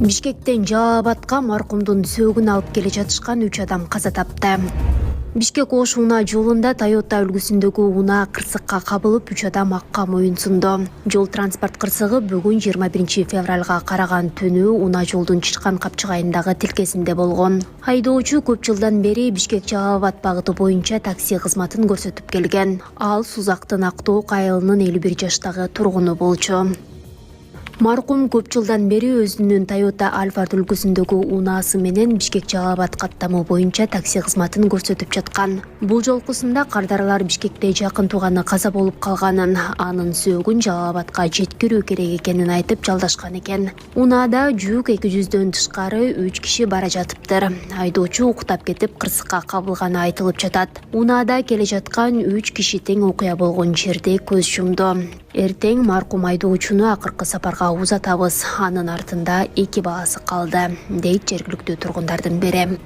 Бишкектен Жалал Абадка маркумдун сөөгүн алып келе жатышкан 3 адам каза тапты. Бишкек-Ош унаа жолунда Toyota үлгүсүндөгү унаа кырсыкка кабылып 3 адам акка моюнсунду. Жол транспорт кырсыгы бүгүн 21 февралга караган түнү унаа жолдун чычкан капчыгайындагы тилкесинде болгон. Айдоочу көп жылдан бери Бишкек-Жалал Абад багыты боюнча такси кызматын көрсөтүп келген. Ал Сузактын Актоок айылынын 51 жаштагы тургуну болчу. Маркум көп жылдан бери өзүнүн Toyota Alphard үлгүсүндөгү унаасы менен Бишкек-Жалал Абад каттамы боюнча такси кызматын көрсөтүп жаткан. Бул жолкусунда кардарлар Бишкекте жакын тууганы каза болуп калганын, анын сөөгүн Жалал Абадка жеткирүү керек экенин айтып жалдашкан экен. Унаада жүк 200дөн тышкары 3 киши бара жатыптыр. Айдоочу уктап кетип кырсыкка кабылганы айтылып жатат. Унаада келе жаткан 3 киши тең окуя болгон жерде көз жумду. Эртең маркум айдоочуну акыркы сапарга узатабыз, анын артында 2 баласы калды, дейт жергиликтүү тургундардын бири.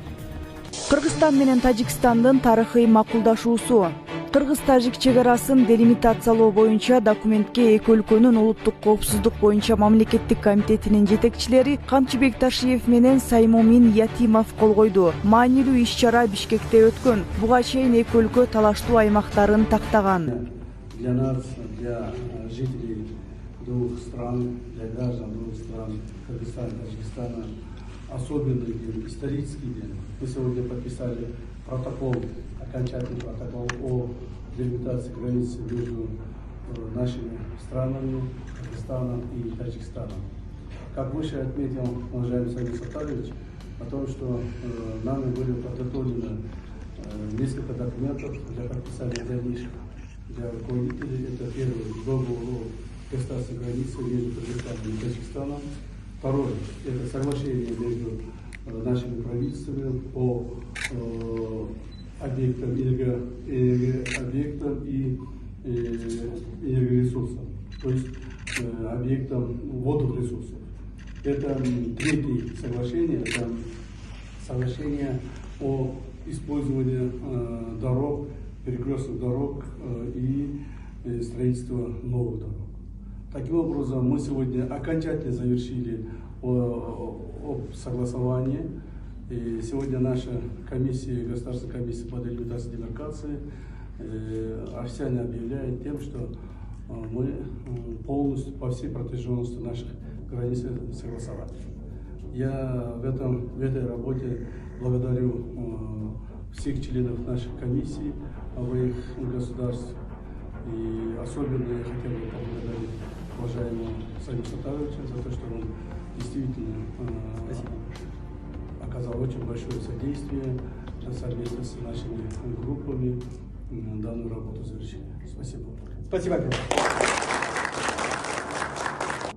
Кыргызстан менен Тажикстандын тарыхый макулдашуусу. Кыргыз-Тажик чек арасын делимитациялоо боюнча документке эки өлкөнүн улуттук коопсуздук боюнча мамлекеттик комитетинин жетекчилери Камчыбек Ташиев менен Саймумин Ятимов кол койду. Маанилүү иш-чара Бишкекте өткөн. Буга чейин эки өлкө талаштуу аймактарын тактаган. Для нас, для жителей двух стран, для граждан двух стран, Кыргызстана и Таджикистана, особенный день, исторический день. Мы сегодня подписали протокол, окончательный протокол о делимитации границы между нашими странами, Кыргызстаном и Таджикистаном. Как выше отметил уважаемый Сагин Сатарович, о том, что нами были подготовлены несколько документов для подписания дальнейших. Для руководителей это первый договор о государственной границе между Кыргызстаном и Таджикистаном. Второй это соглашение между нашими правительствами по объектам энергообъектам и энергоресурсам, то есть объектам водных ресурсов. Это третье соглашение, это соглашение о использовании дорог, перекрестных дорог и строительство новых дорог. Таким образом, мы сегодня окончательно завершили согласование. И сегодня наша комиссия, Государственная комиссия по делимитации и демаркации официально объявляет тем, что мы полностью по всей протяженности наших границ согласовали. Я в этой работе благодарю всех членов нашей комиссии обоих государств. И особенно я хотел бы поблагодарить уважаемого Сагина Сатаровича за то, что он действительно оказал очень большое содействие совместно с нашими группами данную работу завершили. Спасибо. Спасибо.